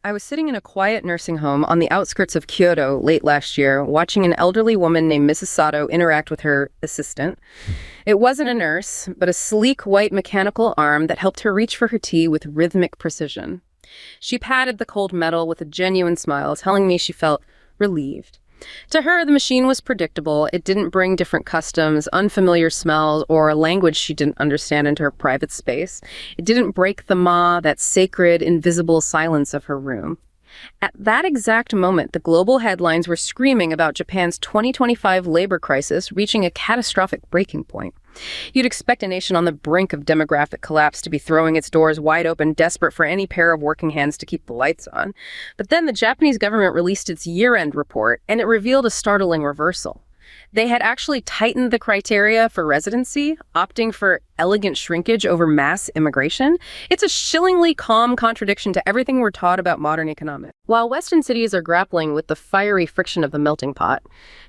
I was sitting in a quiet nursing home on the outskirts of Kyoto late last year, watching an elderly woman named Mrs. Sato interact with her assistant. It wasn't a nurse, but a sleek white mechanical arm that helped her reach for her tea with rhythmic precision. She patted the cold metal with a genuine smile, telling me she felt relieved. To her, the machine was predictable. It didn't bring different customs, unfamiliar smells, or a language she didn't understand into her private space. It didn't break the that sacred, invisible silence of her room. At that exact moment, the global headlines were screaming about Japan's 2025 labor crisis reaching a catastrophic breaking point. You'd expect a nation on the brink of demographic collapse to be throwing its doors wide open, desperate for any pair of working hands to keep the lights on. But then the Japanese government released its year-end report, and it revealed a startling reversal. They had actually tightened the criteria for residency, opting for elegant shrinkage over mass immigration. It's a chillingly calm contradiction to everything we're taught about modern economics. While Western cities are grappling with the fiery friction of the melting pot,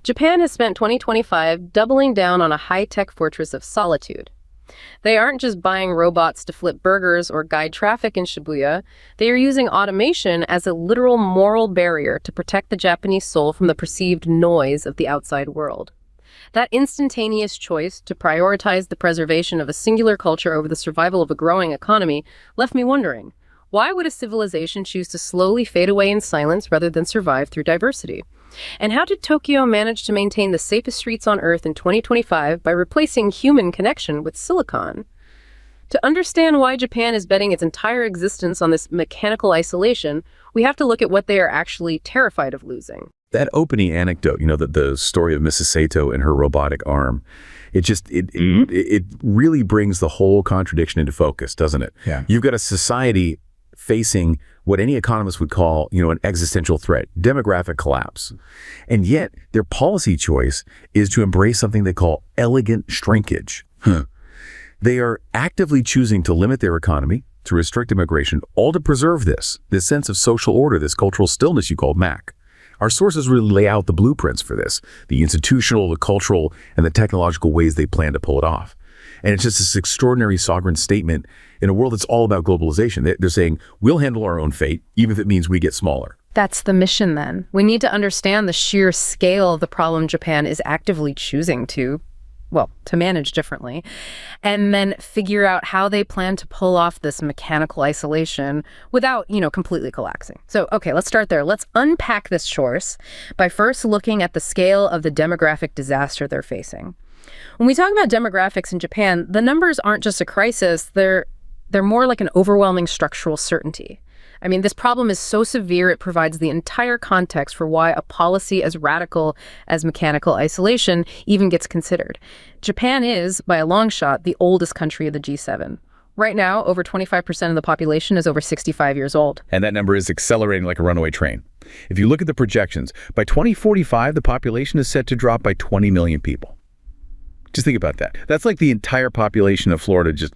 Japan has spent 2025 doubling down on a high-tech fortress of solitude. They aren't just buying robots to flip burgers or guide traffic in Shibuya. They are using automation as a literal moral barrier to protect the Japanese soul from the perceived noise of the outside world. That instantaneous choice to prioritize the preservation of a singular culture over the survival of a growing economy left me wondering, why would a civilization choose to slowly fade away in silence rather than survive through diversity? And how did Tokyo manage to maintain the safest streets on Earth in 2025 by replacing human connection with silicon? To understand why Japan is betting its entire existence on this mechanical isolation, we have to look at what they are actually terrified of losing. That opening anecdote, the story of Mrs. Sato and her robotic arm, it really brings the whole contradiction into focus, doesn't it? Yeah. You've got a society facing what any economist would call, an existential threat, demographic collapse. And yet their policy choice is to embrace something they call elegant shrinkage. They are actively choosing to limit their economy, to restrict immigration, all to preserve this sense of social order, this cultural stillness you called MAC. Our sources really lay out the blueprints for this, the institutional, the cultural, and the technological ways they plan to pull it off. And it's just this extraordinary sovereign statement in a world that's all about globalization. They're saying, we'll handle our own fate, even if it means we get smaller. That's the mission then. We need to understand the sheer scale of the problem Japan is actively choosing to manage differently, and then figure out how they plan to pull off this mechanical isolation without, completely collapsing. So, okay, let's start there. Let's unpack this choice by first looking at the scale of the demographic disaster they're facing. When we talk about demographics in Japan, the numbers aren't just a crisis, they're more like an overwhelming structural certainty. I mean, this problem is so severe it provides the entire context for why a policy as radical as mechanical isolation even gets considered. Japan is, by a long shot, the oldest country of the G7. Right now, over 25% of the population is over 65 years old. And that number is accelerating like a runaway train. If you look at the projections, by 2045, the population is set to drop by 20 million people. Just think about that. That's like the entire population of Florida just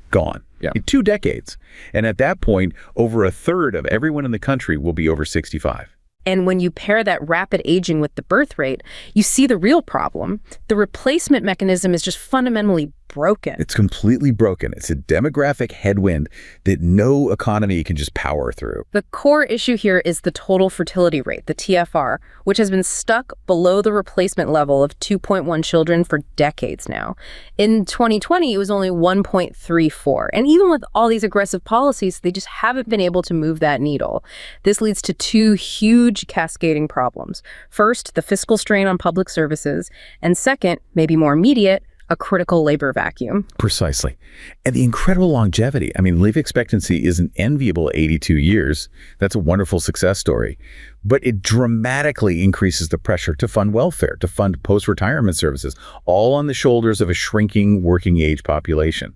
gone. Yeah. In 2 decades. And at that point, over a third of everyone in the country will be over 65. And when you pair that rapid aging with the birth rate, you see the real problem. The replacement mechanism is just fundamentally broken. It's completely broken. It's a demographic headwind that no economy can just power through. The core issue here is the total fertility rate, the TFR, which has been stuck below the replacement level of 2.1 children for decades now. In 2020, it was only 1.34. And even with all these aggressive policies, they just haven't been able to move that needle. This leads to 2 huge cascading problems. First, the fiscal strain on public services, and second, maybe more immediate, a critical labor vacuum. Precisely. And the incredible longevity. I mean, life expectancy is an enviable 82 years. That's a wonderful success story. But it dramatically increases the pressure to fund welfare, to fund post-retirement services, all on the shoulders of a shrinking working age population.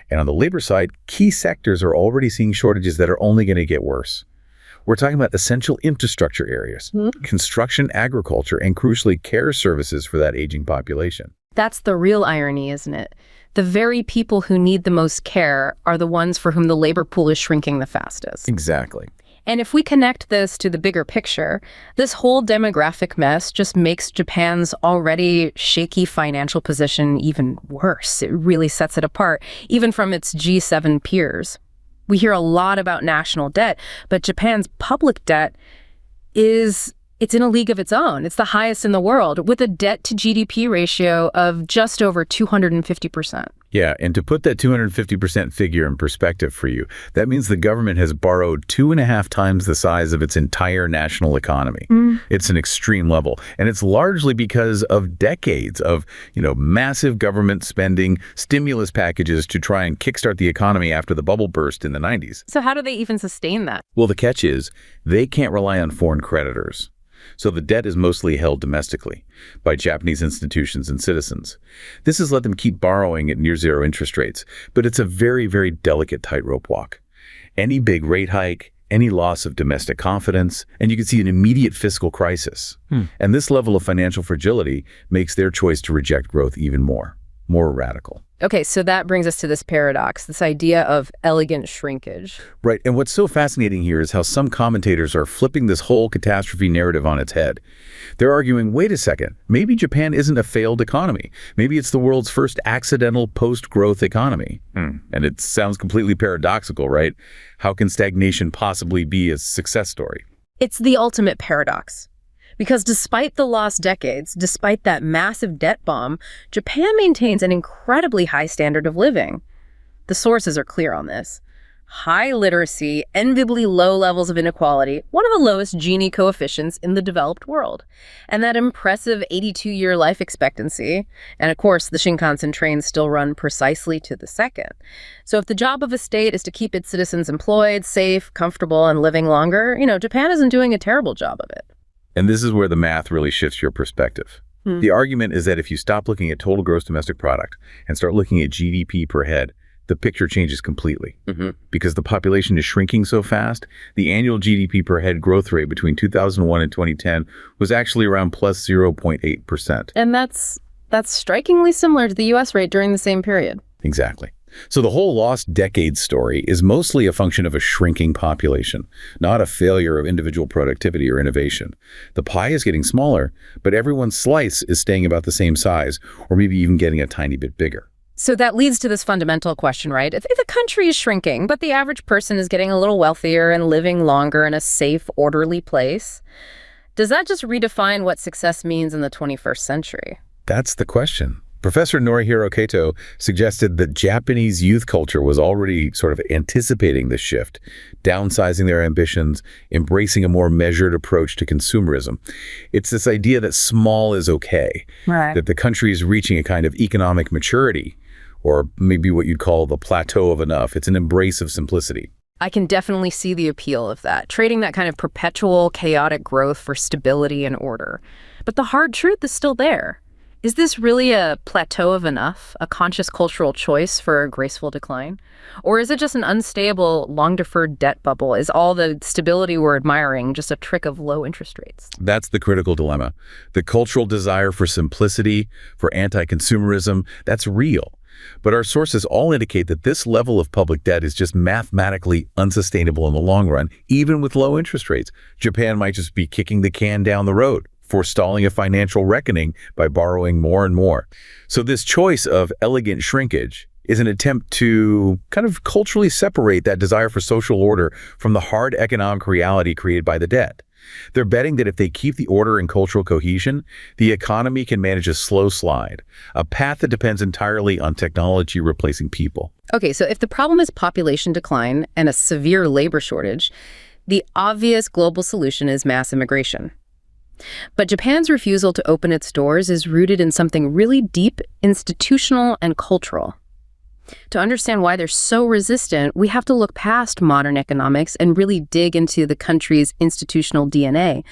And on the labor side, key sectors are already seeing shortages that are only going to get worse. We're talking about essential infrastructure areas, construction, agriculture, and crucially care services for that aging population. That's the real irony, isn't it? The very people who need the most care are the ones for whom the labor pool is shrinking the fastest. Exactly. And if we connect this to the bigger picture, this whole demographic mess just makes Japan's already shaky financial position even worse. It really sets it apart, even from its G7 peers. We hear a lot about national debt, but Japan's public debt it's in a league of its own. It's the highest in the world, with a debt to GDP ratio of just over 250%. Yeah, and to put that 250% figure in perspective for you, that means the government has borrowed 2.5 times the size of its entire national economy. It's an extreme level, and it's largely because of decades of, massive government spending, stimulus packages to try and kickstart the economy after the bubble burst in the 90s. So how do they even sustain that? Well, the catch is they can't rely on foreign creditors. So the debt is mostly held domestically by Japanese institutions and citizens. This has let them keep borrowing at near-zero interest rates, but it's a very, very delicate tightrope walk. Any big rate hike, any loss of domestic confidence, and you can see an immediate fiscal crisis. And this level of financial fragility makes their choice to reject growth even more radical. Okay, so that brings us to this paradox, this idea of elegant shrinkage. Right, and what's so fascinating here is how some commentators are flipping this whole catastrophe narrative on its head. They're arguing, wait a second, maybe Japan isn't a failed economy. Maybe it's the world's first accidental post-growth economy. And it sounds completely paradoxical, right? How can stagnation possibly be a success story? It's the ultimate paradox. Because despite the lost decades, despite that massive debt bomb, Japan maintains an incredibly high standard of living. The sources are clear on this. High literacy, enviably low levels of inequality, one of the lowest Gini coefficients in the developed world. And that impressive 82-year life expectancy. And of course, the Shinkansen trains still run precisely to the second. So if the job of a state is to keep its citizens employed, safe, comfortable, and living longer, Japan isn't doing a terrible job of it. And this is where the math really shifts your perspective. The argument is that if you stop looking at total gross domestic product and start looking at GDP per head, the picture changes completely. Because the population is shrinking so fast, the annual GDP per head growth rate between 2001 and 2010 was actually around plus 0.8%. And that's strikingly similar to the U.S. rate during the same period. Exactly. So the whole lost decades story is mostly a function of a shrinking population, not a failure of individual productivity or innovation. The pie is getting smaller, but everyone's slice is staying about the same size, or maybe even getting a tiny bit bigger. So that leads to this fundamental question, right? If the country is shrinking, but the average person is getting a little wealthier and living longer in a safe, orderly place, does that just redefine what success means in the 21st century? That's the question. Professor Norihiro Kato suggested that Japanese youth culture was already sort of anticipating this shift, downsizing their ambitions, embracing a more measured approach to consumerism. It's this idea that small is okay, right, that the country is reaching a kind of economic maturity, or maybe what you'd call the plateau of enough. It's an embrace of simplicity. I can definitely see the appeal of that, trading that kind of perpetual chaotic growth for stability and order. But the hard truth is still there. Is this really a plateau of enough, a conscious cultural choice for a graceful decline? Or is it just an unstable, long-deferred debt bubble? Is all the stability we're admiring just a trick of low interest rates? That's the critical dilemma. The cultural desire for simplicity, for anti-consumerism, that's real. But our sources all indicate that this level of public debt is just mathematically unsustainable in the long run, even with low interest rates. Japan might just be kicking the can down the road, forestalling a financial reckoning by borrowing more and more. So this choice of elegant shrinkage is an attempt to kind of culturally separate that desire for social order from the hard economic reality created by the debt. They're betting that if they keep the order and cultural cohesion, the economy can manage a slow slide, a path that depends entirely on technology replacing people. Okay, so if the problem is population decline and a severe labor shortage, the obvious global solution is mass immigration. But Japan's refusal to open its doors is rooted in something really deep, institutional, and cultural. To understand why they're so resistant, we have to look past modern economics and really dig into the country's institutional DNA.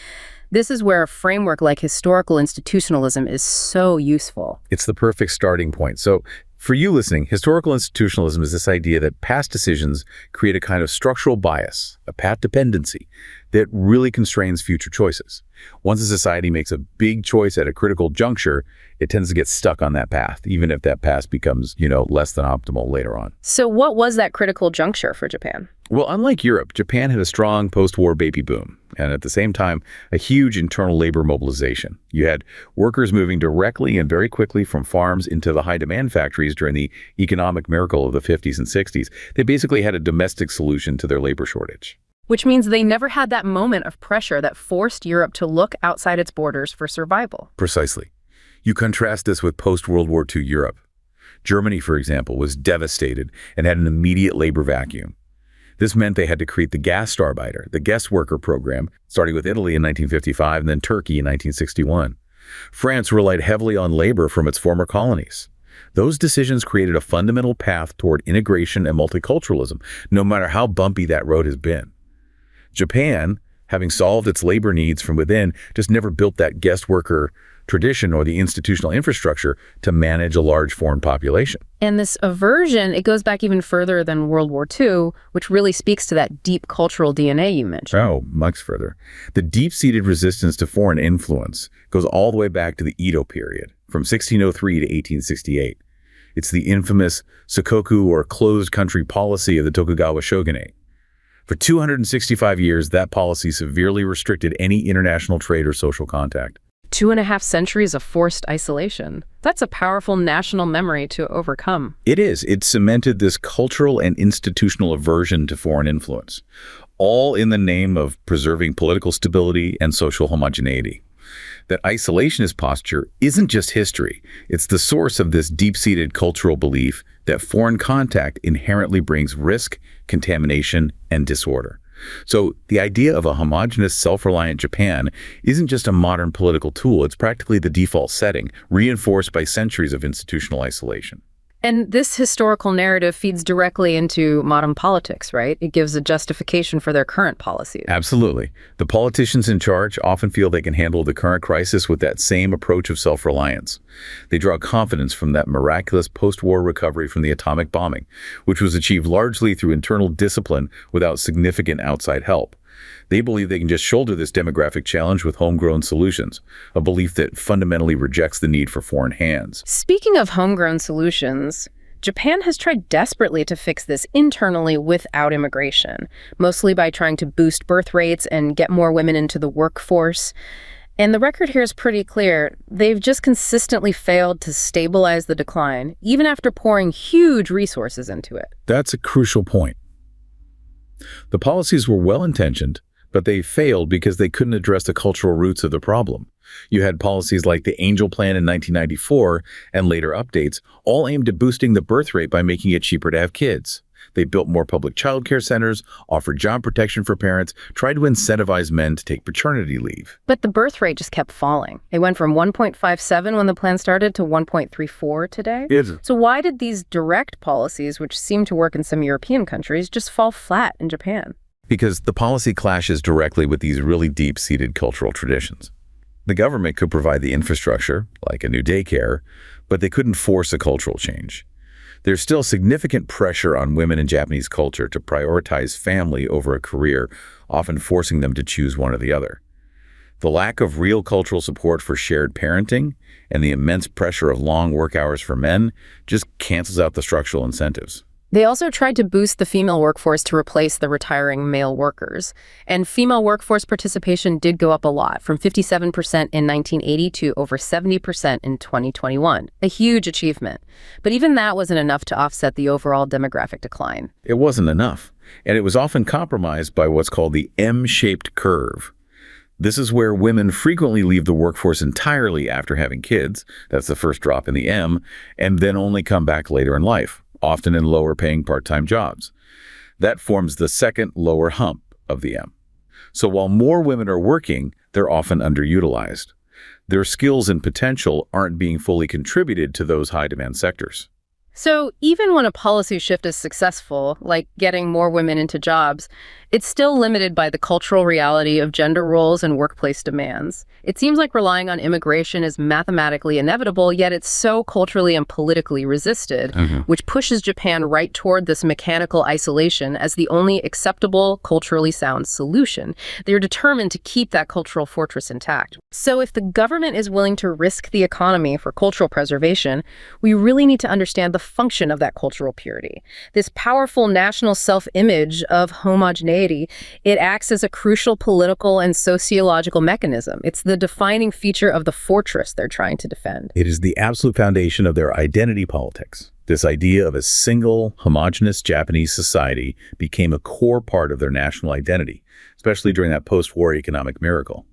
This is where a framework like historical institutionalism is so useful. It's the perfect starting point. So for you listening, historical institutionalism is this idea that past decisions create a kind of structural bias, a path dependency that really constrains future choices. Once a society makes a big choice at a critical juncture, it tends to get stuck on that path, even if that path becomes, less than optimal later on. So what was that critical juncture for Japan? Well, unlike Europe, Japan had a strong post-war baby boom, and at the same time, a huge internal labor mobilization. You had workers moving directly and very quickly from farms into the high-demand factories during the economic miracle of the 50s and 60s. They basically had a domestic solution to their labor shortage. Which means they never had that moment of pressure that forced Europe to look outside its borders for survival. Precisely. You contrast this with post-World War II Europe. Germany, for example, was devastated and had an immediate labor vacuum. This meant they had to create the Gastarbeiter, the guest worker program, starting with Italy in 1955 and then Turkey in 1961. France relied heavily on labor from its former colonies. Those decisions created a fundamental path toward integration and multiculturalism, no matter how bumpy that road has been. Japan, having solved its labor needs from within, just never built that guest worker tradition or the institutional infrastructure to manage a large foreign population. And this aversion, it goes back even further than World War II, which really speaks to that deep cultural DNA you mentioned. Oh, much further. The deep-seated resistance to foreign influence goes all the way back to the Edo period, from 1603 to 1868. It's the infamous Sakoku, or closed country policy of the Tokugawa shogunate. For 265 years, that policy severely restricted any international trade or social contact. 2.5 centuries of forced isolation. That's a powerful national memory to overcome. It is. It cemented this cultural and institutional aversion to foreign influence, all in the name of preserving political stability and social homogeneity. That isolationist posture isn't just history. It's the source of this deep-seated cultural belief that foreign contact inherently brings risk, contamination, and disorder. So the idea of a homogeneous, self-reliant Japan isn't just a modern political tool. It's practically the default setting, reinforced by centuries of institutional isolation. And this historical narrative feeds directly into modern politics, right? It gives a justification for their current policies. Absolutely. The politicians in charge often feel they can handle the current crisis with that same approach of self-reliance. They draw confidence from that miraculous post-war recovery from the atomic bombing, which was achieved largely through internal discipline without significant outside help. They believe they can just shoulder this demographic challenge with homegrown solutions, a belief that fundamentally rejects the need for foreign hands. Speaking of homegrown solutions, Japan has tried desperately to fix this internally without immigration, mostly by trying to boost birth rates and get more women into the workforce. And the record here is pretty clear. They've just consistently failed to stabilize the decline, even after pouring huge resources into it. That's a crucial point. The policies were well-intentioned, but they failed because they couldn't address the cultural roots of the problem. You had policies like the Angel Plan in 1994 and later updates, all aimed at boosting the birth rate by making it cheaper to have kids. They built more public childcare centers, offered job protection for parents, tried to incentivize men to take paternity leave. But the birth rate just kept falling. It went from 1.57 when the plan started to 1.34 today. So why did these direct policies, which seem to work in some European countries, just fall flat in Japan? Because the policy clashes directly with these really deep-seated cultural traditions. The government could provide the infrastructure, like a new daycare, but they couldn't force a cultural change. There's still significant pressure on women in Japanese culture to prioritize family over a career, often forcing them to choose one or the other. The lack of real cultural support for shared parenting and the immense pressure of long work hours for men just cancels out the structural incentives. They also tried to boost the female workforce to replace the retiring male workers. And female workforce participation did go up a lot, from 57% in 1980 to over 70% in 2021. A huge achievement. But even that wasn't enough to offset the overall demographic decline. It wasn't enough, and it was often compromised by what's called the M-shaped curve. This is where women frequently leave the workforce entirely after having kids. That's the first drop in the M, and then only come back later in life, often in lower-paying part-time jobs. That forms the second lower hump of the M. So while more women are working, they're often underutilized. Their skills and potential aren't being fully contributed to those high-demand sectors. So even when a policy shift is successful, like getting more women into jobs, it's still limited by the cultural reality of gender roles and workplace demands. It seems like relying on immigration is mathematically inevitable, yet it's so culturally and politically resisted, which pushes Japan right toward this mechanical isolation as the only acceptable, culturally sound solution. They're determined to keep that cultural fortress intact. So if the government is willing to risk the economy for cultural preservation, we really need to understand the function of that cultural purity. This powerful national self-image of homogeneity, it acts as a crucial political and sociological mechanism. It's the defining feature of the fortress they're trying to defend. It is the absolute foundation of their identity politics. This idea of a single, homogeneous Japanese society became a core part of their national identity, especially during that post-war economic miracle.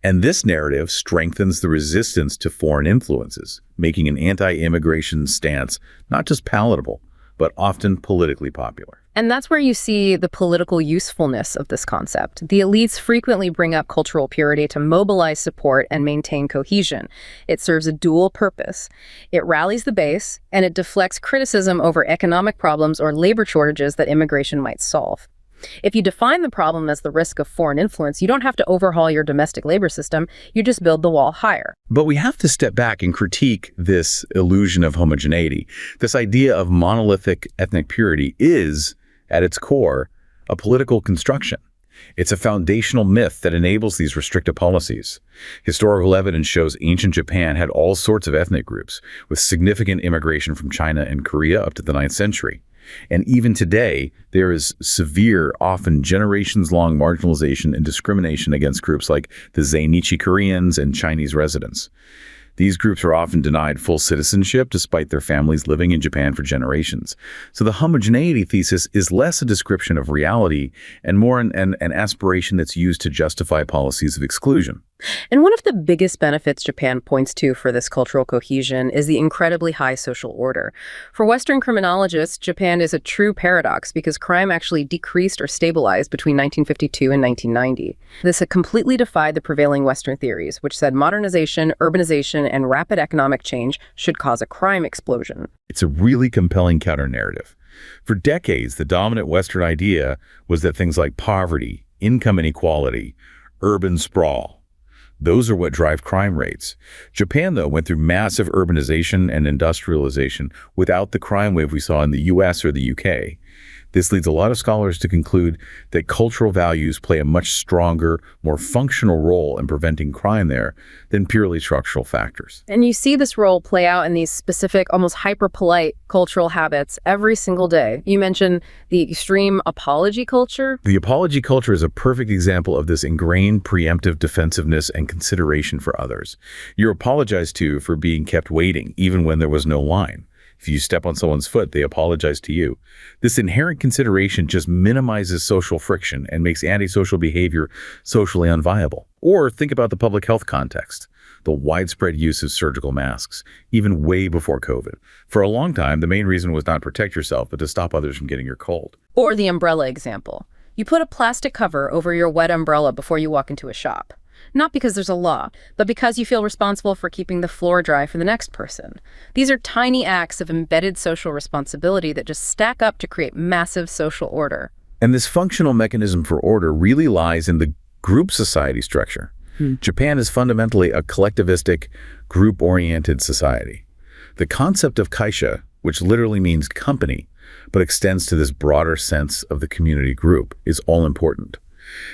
And this narrative strengthens the resistance to foreign influences, making an anti-immigration stance not just palatable, but often politically popular. And that's where you see the political usefulness of this concept. The elites frequently bring up cultural purity to mobilize support and maintain cohesion. It serves a dual purpose. It rallies the base, and it deflects criticism over economic problems or labor shortages that immigration might solve. If you define the problem as the risk of foreign influence, you don't have to overhaul your domestic labor system, you just build the wall higher. But we have to step back and critique this illusion of homogeneity. This idea of monolithic ethnic purity is, at its core, a political construction. It's a foundational myth that enables these restrictive policies. Historical evidence shows ancient Japan had all sorts of ethnic groups, with significant immigration from China and Korea up to the 9th century. And even today, there is severe, often generations-long marginalization and discrimination against groups like the Zainichi Koreans and Chinese residents. These groups are often denied full citizenship despite their families living in Japan for generations. So the homogeneity thesis is less a description of reality and more an aspiration that's used to justify policies of exclusion. And one of the biggest benefits Japan points to for this cultural cohesion is the incredibly high social order. For Western criminologists, Japan is a true paradox because crime actually decreased or stabilized between 1952 and 1990. This had completely defied the prevailing Western theories, which said modernization, urbanization, and rapid economic change should cause a crime explosion. It's a really compelling counter-narrative. For decades, the dominant Western idea was that things like poverty, income inequality, urban sprawl, those are what drive crime rates. Japan, though, went through massive urbanization and industrialization without the crime wave we saw in the US or the UK. This leads a lot of scholars to conclude that cultural values play a much stronger, more functional role in preventing crime there than purely structural factors. And you see this role play out in these specific, almost hyper-polite cultural habits every single day. You mentioned the extreme apology culture. The apology culture is a perfect example of this ingrained preemptive defensiveness and consideration for others. You're apologized to for being kept waiting, even when there was no line. If you step on someone's foot, they apologize to you. This inherent consideration just minimizes social friction and makes antisocial behavior socially unviable. Or think about the public health context, the widespread use of surgical masks, even way before COVID. For a long time, the main reason was not to protect yourself, but to stop others from getting your cold. Or the umbrella example. You put a plastic cover over your wet umbrella before you walk into a shop. Not because there's a law, but because you feel responsible for keeping the floor dry for the next person. These are tiny acts of embedded social responsibility that just stack up to create massive social order. And this functional mechanism for order really lies in the group society structure. Japan is fundamentally a collectivistic, group-oriented society. The concept of kaisha, which literally means company, but extends to this broader sense of the community group, is all important.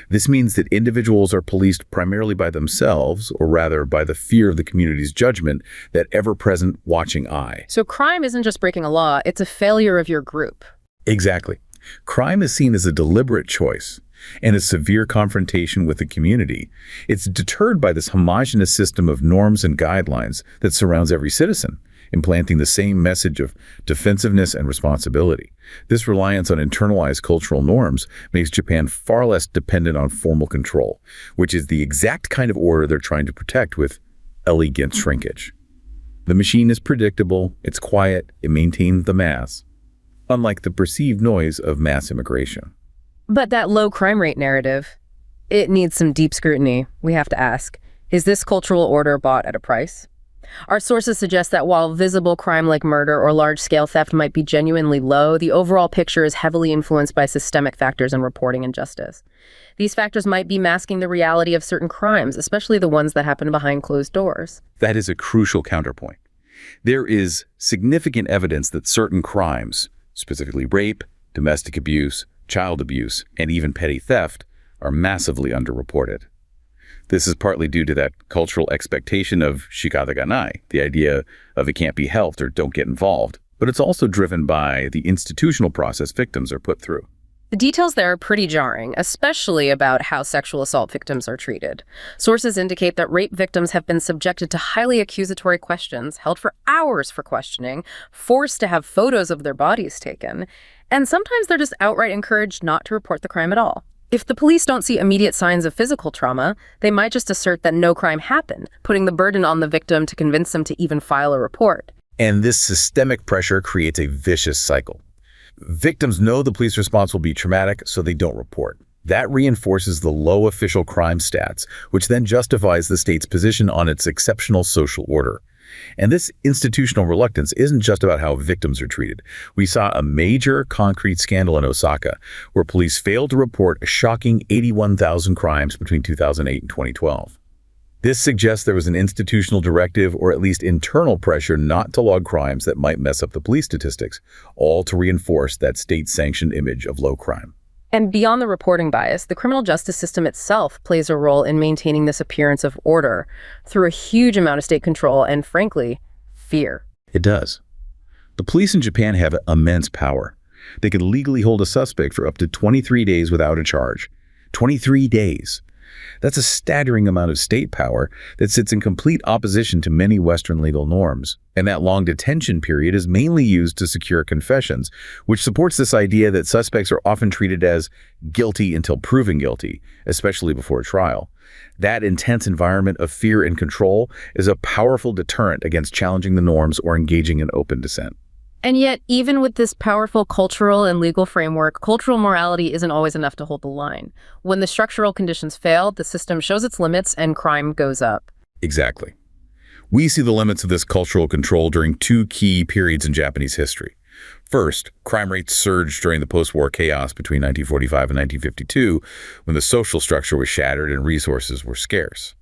This means that individuals are policed primarily by themselves, or rather by the fear of the community's judgment, that ever-present watching eye. So crime isn't just breaking a law, it's a failure of your group. Exactly. Crime is seen as a deliberate choice and a severe confrontation with the community. It's deterred by this homogeneous system of norms and guidelines that surrounds every citizen, implanting the same message of defensiveness and responsibility. This reliance on internalized cultural norms makes Japan far less dependent on formal control, which is the exact kind of order they're trying to protect with elegant shrinkage. The machine is predictable, it's quiet, it maintains the mass, unlike the perceived noise of mass immigration. But that low crime rate narrative, it needs some deep scrutiny. We have to ask, is this cultural order bought at a price? Our sources suggest that while visible crime like murder or large-scale theft might be genuinely low, the overall picture is heavily influenced by systemic factors in reporting injustice. These factors might be masking the reality of certain crimes, especially the ones that happen behind closed doors. That is a crucial counterpoint. There is significant evidence that certain crimes, specifically rape, domestic abuse, child abuse, and even petty theft, are massively underreported. This is partly due to that cultural expectation of shikataganai, the idea of it can't be helped or don't get involved, but it's also driven by the institutional process victims are put through. The details there are pretty jarring, especially about how sexual assault victims are treated. Sources indicate that rape victims have been subjected to highly accusatory questions, held for hours for questioning, forced to have photos of their bodies taken, and sometimes they're just outright encouraged not to report the crime at all. If the police don't see immediate signs of physical trauma, they might just assert that no crime happened, putting the burden on the victim to convince them to even file a report. And this systemic pressure creates a vicious cycle. Victims know the police response will be traumatic, so they don't report. That reinforces the low official crime stats, which then justifies the state's position on its exceptional social order. And this institutional reluctance isn't just about how victims are treated. We saw a major concrete scandal in Osaka, where police failed to report a shocking 81,000 crimes between 2008 and 2012. This suggests there was an institutional directive or at least internal pressure not to log crimes that might mess up the police statistics, all to reinforce that state-sanctioned image of low crime. And beyond the reporting bias, the criminal justice system itself plays a role in maintaining this appearance of order through a huge amount of state control and, frankly, fear. It does. The police in Japan have immense power. They can legally hold a suspect for up to 23 days without a charge. 23 days. That's a staggering amount of state power that sits in complete opposition to many Western legal norms. And that long detention period is mainly used to secure confessions, which supports this idea that suspects are often treated as guilty until proven guilty, especially before a trial. That intense environment of fear and control is a powerful deterrent against challenging the norms or engaging in open dissent. And yet, even with this powerful cultural and legal framework, cultural morality isn't always enough to hold the line. When the structural conditions fail, the system shows its limits and crime goes up. Exactly. We see the limits of this cultural control during two key periods in Japanese history. First, crime rates surged during the post-war chaos between 1945 and 1952, when the social structure was shattered and resources were scarce.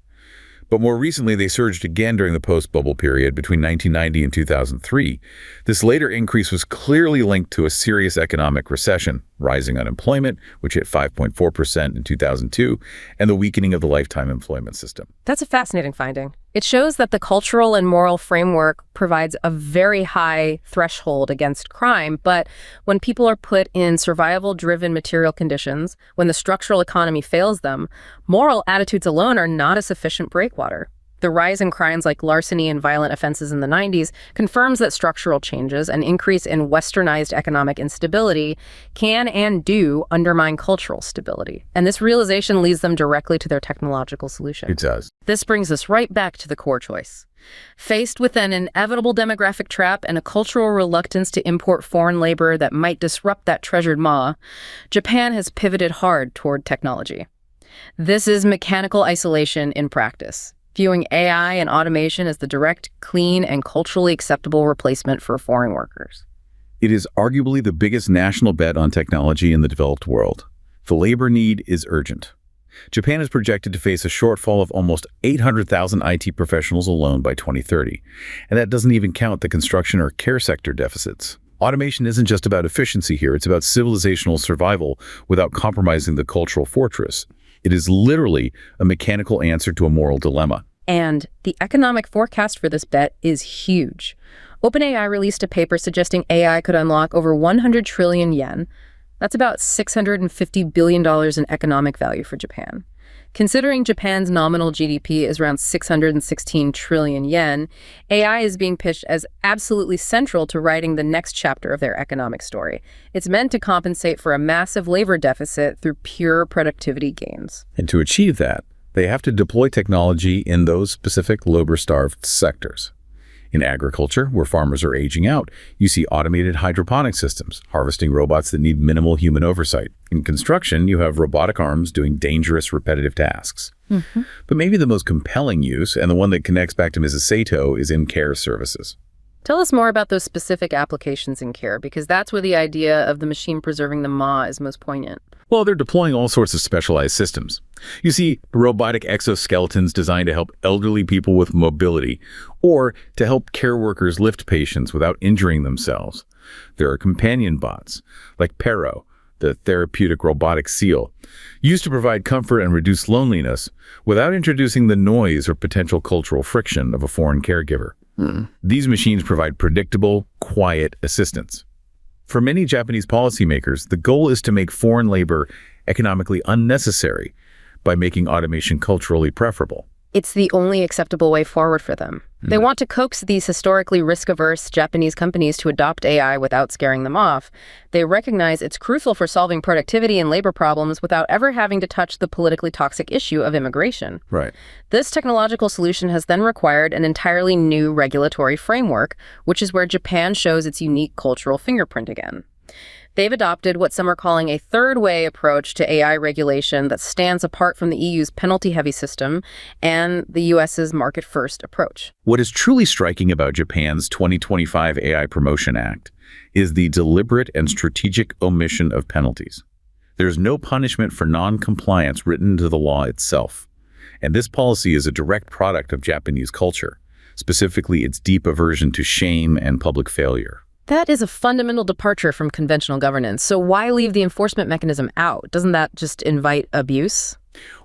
But more recently, they surged again during the post-bubble period between 1990 and 2003. This later increase was clearly linked to a serious economic recession, rising unemployment, which hit 5.4% in 2002, and the weakening of the lifetime employment system. That's a fascinating finding. It shows that the cultural and moral framework provides a very high threshold against crime, but when people are put in survival-driven material conditions, when the structural economy fails them, moral attitudes alone are not a sufficient breakwater. The rise in crimes like larceny and violent offenses in the 90s confirms that structural changes, an increase in westernized economic instability, can and do undermine cultural stability. And this realization leads them directly to their technological solution. It does. This brings us right back to the core choice. Faced with an inevitable demographic trap and a cultural reluctance to import foreign labor that might disrupt that treasured maw, Japan has pivoted hard toward technology. This is mechanical isolation in practice, viewing AI and automation as the direct, clean, and culturally acceptable replacement for foreign workers. It is arguably the biggest national bet on technology in the developed world. The labor need is urgent. Japan is projected to face a shortfall of almost 800,000 IT professionals alone by 2030, and that doesn't even count the construction or care sector deficits. Automation isn't just about efficiency here, it's about civilizational survival without compromising the cultural fortress. It is literally a mechanical answer to a moral dilemma. And the economic forecast for this bet is huge. OpenAI released a paper suggesting AI could unlock over 100 trillion yen. That's about $650 billion in economic value for Japan. Considering Japan's nominal GDP is around 616 trillion yen, AI is being pitched as absolutely central to writing the next chapter of their economic story. It's meant to compensate for a massive labor deficit through pure productivity gains. And to achieve that, they have to deploy technology in those specific labor-starved sectors. In agriculture, where farmers are aging out, you see automated hydroponic systems, harvesting robots that need minimal human oversight. In construction, you have robotic arms doing dangerous, repetitive tasks. But maybe the most compelling use, and the one that connects back to Mrs. Sato, is in care services. Tell us more about those specific applications in care, because that's where the idea of the machine preserving the ma is most poignant. Well, they're deploying all sorts of specialized systems. You see, robotic exoskeletons designed to help elderly people with mobility, or to help care workers lift patients without injuring themselves. There are companion bots, like Pero, the therapeutic robotic seal, used to provide comfort and reduce loneliness without introducing the noise or potential cultural friction of a foreign caregiver. These machines provide predictable, quiet assistance. For many Japanese policymakers, the goal is to make foreign labor economically unnecessary by making automation culturally preferable. It's the only acceptable way forward for them. They want to coax these historically risk-averse Japanese companies to adopt AI without scaring them off. They recognize it's crucial for solving productivity and labor problems without ever having to touch the politically toxic issue of immigration. Right. This technological solution has then required an entirely new regulatory framework, which is where Japan shows its unique cultural fingerprint again. They've adopted what some are calling a third-way approach to AI regulation that stands apart from the EU's penalty-heavy system and the US's market-first approach. What is truly striking about Japan's 2025 AI Promotion Act is the deliberate and strategic omission of penalties. There's no punishment for non-compliance written into the law itself. And this policy is a direct product of Japanese culture, specifically its deep aversion to shame and public failure. That is a fundamental departure from conventional governance. So why leave the enforcement mechanism out? Doesn't that just invite abuse?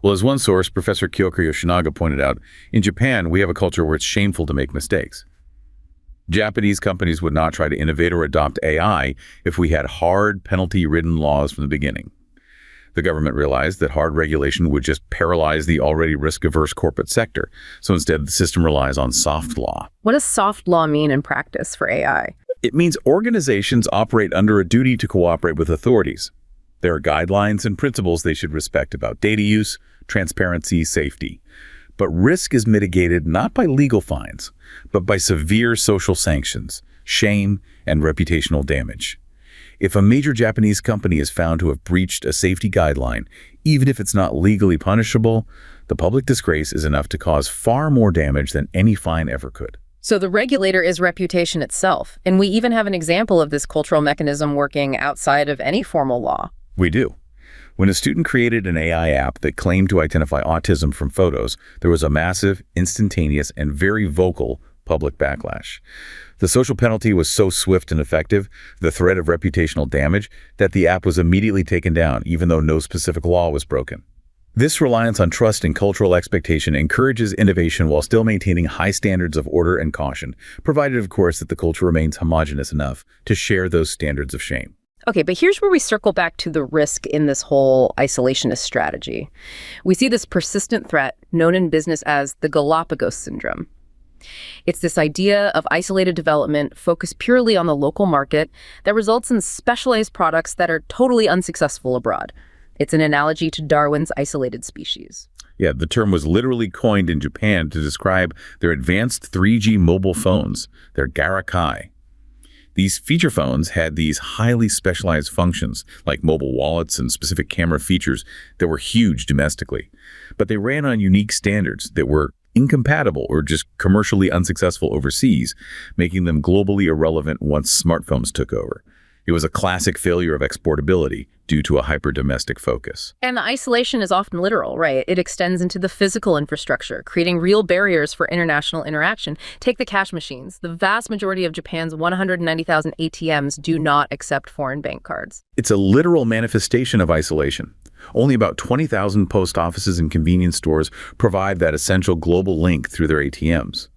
Well, as one source, Professor Kyoko Yoshinaga pointed out, in Japan, we have a culture where it's shameful to make mistakes. Japanese companies would not try to innovate or adopt AI if we had hard, penalty-ridden laws from the beginning. The government realized that hard regulation would just paralyze the already risk-averse corporate sector. So instead, the system relies on soft law. What does soft law mean in practice for AI? It means organizations operate under a duty to cooperate with authorities. There are guidelines and principles they should respect about data use, transparency, safety. But risk is mitigated not by legal fines, but by severe social sanctions, shame, and reputational damage. If a major Japanese company is found to have breached a safety guideline, even if it's not legally punishable, the public disgrace is enough to cause far more damage than any fine ever could. So the regulator is reputation itself, and we even have an example of this cultural mechanism working outside of any formal law. We do. When a student created an AI app that claimed to identify autism from photos, there was a massive, instantaneous, and very vocal public backlash. The social penalty was so swift and effective, the threat of reputational damage, that the app was immediately taken down, even though no specific law was broken. This reliance on trust and cultural expectation encourages innovation while still maintaining high standards of order and caution, provided, of course, that the culture remains homogeneous enough to share those standards of shame. Okay, but here's where we circle back to the risk in this whole isolationist strategy. We see this persistent threat known in business as the Galapagos syndrome. It's this idea of isolated development focused purely on the local market that results in specialized products that are totally unsuccessful abroad. It's an analogy to Darwin's isolated species. Yeah, the term was literally coined in Japan to describe their advanced 3G mobile phones, their Garakai. These feature phones had these highly specialized functions, like mobile wallets and specific camera features that were huge domestically. But they ran on unique standards that were incompatible or just commercially unsuccessful overseas, making them globally irrelevant once smartphones took over. It was a classic failure of exportability due to a hyper-domestic focus. And the isolation is often literal, right? It extends into the physical infrastructure, creating real barriers for international interaction. Take the cash machines. The vast majority of Japan's 190,000 ATMs do not accept foreign bank cards. It's a literal manifestation of isolation. Only about 20,000 post offices and convenience stores provide that essential global link through their ATMs.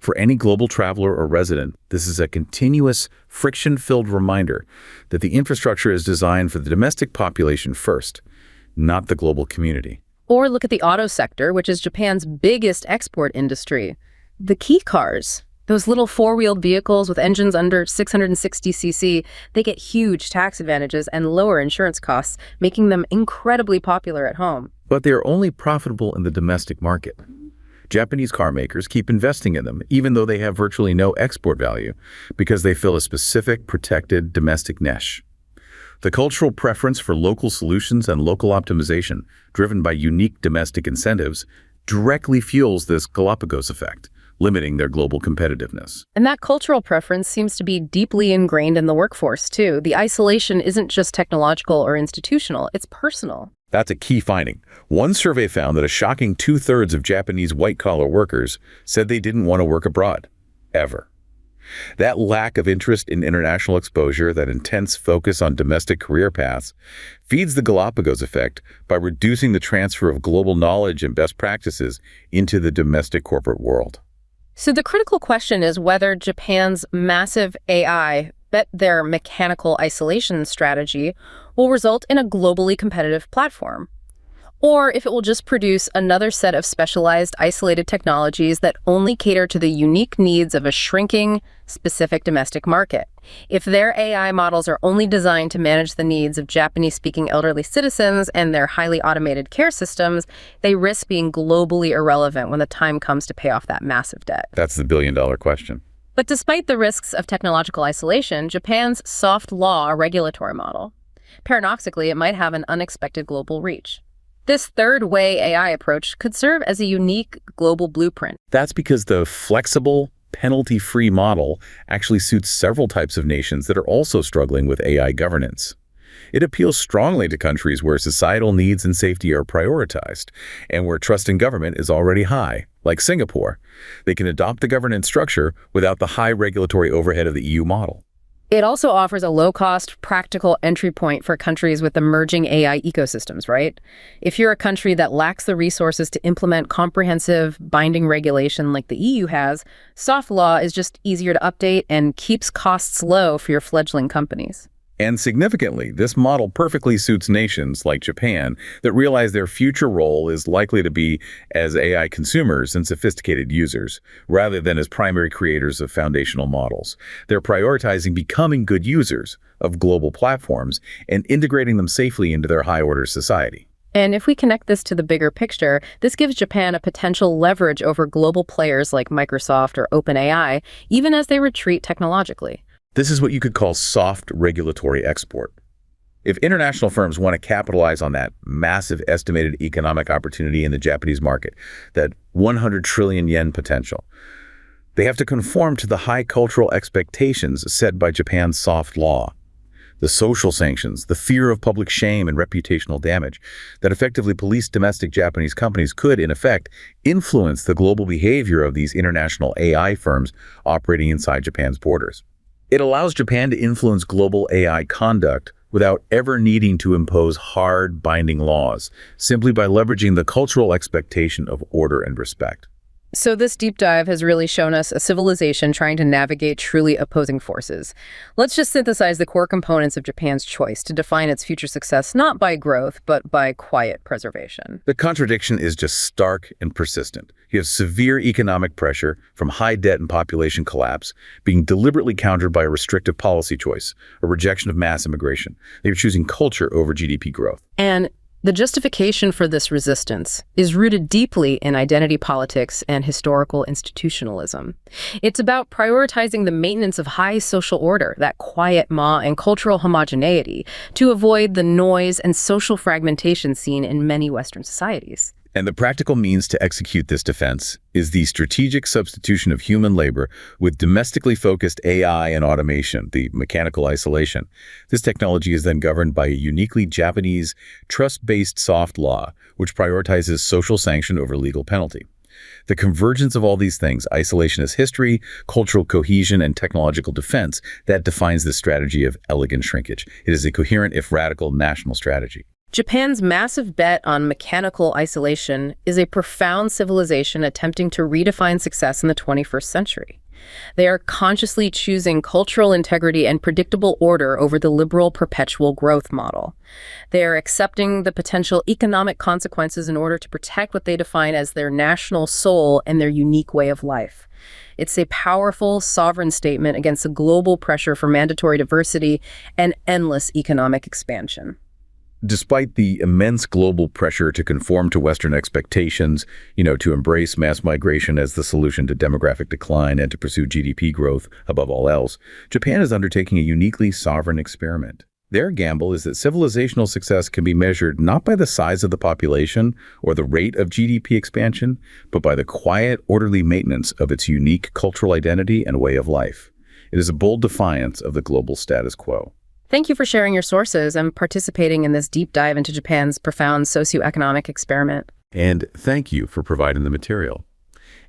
For any global traveler or resident, this is a continuous, friction-filled reminder that the infrastructure is designed for the domestic population first, not the global community. Or look at the auto sector, which is Japan's biggest export industry. The key cars, those little four-wheeled vehicles with engines under 660 cc, they get huge tax advantages and lower insurance costs, making them incredibly popular at home. But they are only profitable in the domestic market. Japanese car makers keep investing in them, even though they have virtually no export value, because they fill a specific, protected domestic niche. The cultural preference for local solutions and local optimization, driven by unique domestic incentives, directly fuels this Galapagos effect, limiting their global competitiveness. And that cultural preference seems to be deeply ingrained in the workforce, too. The isolation isn't just technological or institutional, it's personal. That's a key finding. One survey found that a shocking 2/3 of Japanese white-collar workers said they didn't want to work abroad, ever. That lack of interest in international exposure, that intense focus on domestic career paths, feeds the Galapagos effect by reducing the transfer of global knowledge and best practices into the domestic corporate world. So the critical question is whether Japan's massive AI bet their mechanical isolation strategy will result in a globally competitive platform, or if it will just produce another set of specialized, isolated technologies that only cater to the unique needs of a shrinking, specific domestic market. If their AI models are only designed to manage the needs of Japanese-speaking elderly citizens and their highly automated care systems, they risk being globally irrelevant when the time comes to pay off that massive debt. That's the billion-dollar question. But despite the risks of technological isolation, Japan's soft law regulatory model, paradoxically, it might have an unexpected global reach. This third-way AI approach could serve as a unique global blueprint. That's because the flexible, penalty-free model actually suits several types of nations that are also struggling with AI governance. It appeals strongly to countries where societal needs and safety are prioritized and where trust in government is already high, like Singapore. They can adopt the governance structure without the high regulatory overhead of the EU model. It also offers a low-cost, practical entry point for countries with emerging AI ecosystems, right? If you're a country that lacks the resources to implement comprehensive, binding regulation like the EU has, soft law is just easier to update and keeps costs low for your fledgling companies. And significantly, this model perfectly suits nations like Japan that realize their future role is likely to be as AI consumers and sophisticated users, rather than as primary creators of foundational models. They're prioritizing becoming good users of global platforms and integrating them safely into their high-order society. And if we connect this to the bigger picture, this gives Japan a potential leverage over global players like Microsoft or OpenAI, even as they retreat technologically. This is what you could call soft regulatory export. If international firms want to capitalize on that massive estimated economic opportunity in the Japanese market, that 100 trillion yen potential, they have to conform to the high cultural expectations set by Japan's soft law. The social sanctions, the fear of public shame and reputational damage that effectively police domestic Japanese companies could, in effect, influence the global behavior of these international AI firms operating inside Japan's borders. It allows Japan to influence global AI conduct without ever needing to impose hard, binding laws, simply by leveraging the cultural expectation of order and respect. So this deep dive has really shown us a civilization trying to navigate truly opposing forces. Let's just synthesize the core components of Japan's choice to define its future success not by growth, but by quiet preservation. The contradiction is just stark and persistent. You have severe economic pressure from high debt and population collapse being deliberately countered by a restrictive policy choice, a rejection of mass immigration. They're choosing culture over GDP growth. And the justification for this resistance is rooted deeply in identity politics and historical institutionalism. It's about prioritizing the maintenance of high social order, that quiet ma, and cultural homogeneity to avoid the noise and social fragmentation seen in many Western societies. And the practical means to execute this defense is the strategic substitution of human labor with domestically focused AI and automation, the mechanical isolation. This technology is then governed by a uniquely Japanese, trust-based soft law, which prioritizes social sanction over legal penalty. The convergence of all these things, isolation as history, cultural cohesion, and technological defense, that defines the strategy of elegant shrinkage. It is a coherent, if radical, national strategy. Japan's massive bet on mechanical isolation is a profound civilization attempting to redefine success in the 21st century. They are consciously choosing cultural integrity and predictable order over the liberal perpetual growth model. They are accepting the potential economic consequences in order to protect what they define as their national soul and their unique way of life. It's a powerful, sovereign statement against the global pressure for mandatory diversity and endless economic expansion. Despite the immense global pressure to conform to Western expectations, to embrace mass migration as the solution to demographic decline and to pursue GDP growth above all else, Japan is undertaking a uniquely sovereign experiment. Their gamble is that civilizational success can be measured not by the size of the population or the rate of GDP expansion, but by the quiet, orderly maintenance of its unique cultural identity and way of life. It is a bold defiance of the global status quo. Thank you for sharing your sources and participating in this deep dive into Japan's profound socioeconomic experiment. And thank you for providing the material.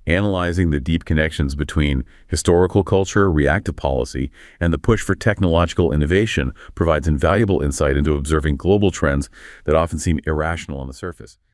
Analyzing the deep connections between historical culture, reactive policy, and the push for technological innovation provides invaluable insight into observing global trends that often seem irrational on the surface.